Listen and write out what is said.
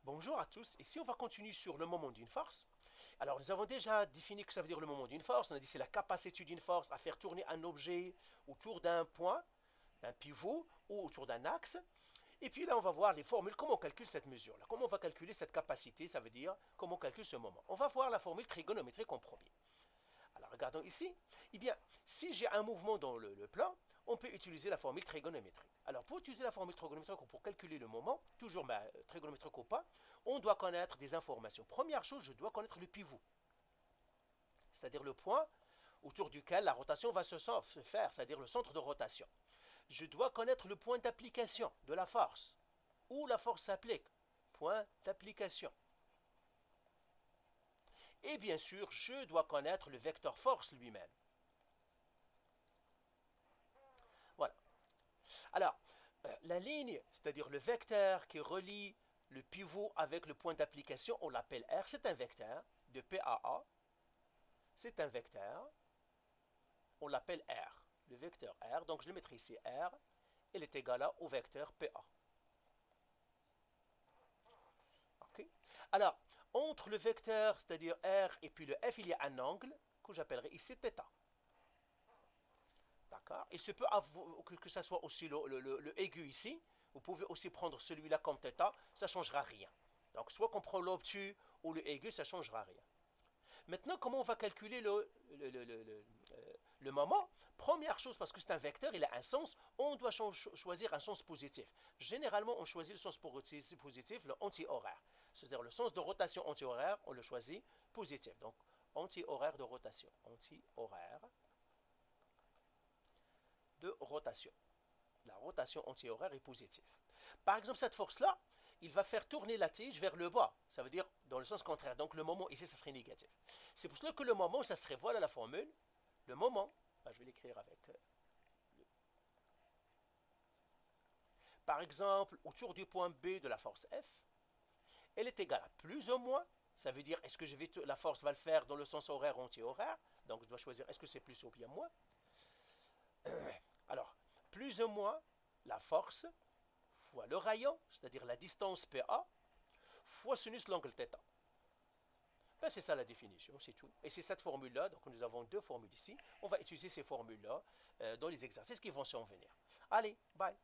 Bonjour à tous, ici on va continuer sur le moment d'une force. Alors nous avons déjà défini ce que ça veut dire le moment d'une force. On a dit c'est la capacité d'une force à faire tourner un objet autour d'un point, d'un pivot ou autour d'un axe. Et puis là on va voir les formules, comment on calcule cette mesure-là. Comment on va calculer cette capacité, ça veut dire comment on calcule ce moment. On va voir la formule trigonométrique en premier. Alors regardons ici. Eh bien, si j'ai un mouvement dans le plan, on peut utiliser la formule trigonométrique. Alors pour utiliser la formule trigonométrique ou pour calculer le moment, toujours trigonométrique ou pas, on doit connaître des informations. Première chose, je dois connaître le pivot, c'est-à-dire le point autour duquel la rotation va se faire, c'est-à-dire le centre de rotation. Je dois connaître le point d'application de la force, où la force s'applique, point d'application. Et bien sûr, je dois connaître le vecteur force lui-même. Voilà. Alors, la ligne, c'est-à-dire le vecteur qui relie le pivot avec le point d'application, on l'appelle R. C'est un vecteur de P à A. C'est un vecteur. On l'appelle R. Le vecteur R. Donc, je le mettrai ici R. Il est égal au vecteur PA. Okay. Alors, entre le vecteur, c'est-à-dire R, et puis le F, il y a un angle que j'appellerai ici θ. D'accord. Il se peut que ça soit aussi le aigu ici. Vous pouvez aussi prendre celui-là comme θ. Ça ne changera rien. Donc, soit qu'on prend l'obtus ou le aigu, ça ne changera rien. Maintenant, comment on va calculer le moment? Première chose, parce que c'est un vecteur, il a un sens, on doit choisir un sens positif. Généralement, on choisit le sens positif, le anti-horaire. C'est-à-dire le sens de rotation anti-horaire, on le choisit positif. Donc, anti-horaire de rotation. Anti-horaire de rotation. La rotation anti-horaire est positive. Par exemple, cette force-là, il va faire tourner la tige vers le bas. Ça veut dire dans le sens contraire. Donc le moment ici, ça serait négatif. C'est pour cela que le moment, ça serait, voilà la formule. Le moment, je vais l'écrire avec... Par exemple, autour du point B de la force F, elle est égale à plus ou moins. Ça veut dire, est-ce que la force va le faire dans le sens horaire ou anti-horaire? Donc je dois choisir, est-ce que c'est plus ou bien moins? Alors, plus ou moins la force fois le rayon, c'est-à-dire la distance PA, fois sinus l'angle θ. Ben, c'est ça la définition, c'est tout. Et c'est cette formule-là, donc nous avons deux formules ici. On va utiliser ces formules-là dans les exercices qui vont s'en venir. Allez, bye.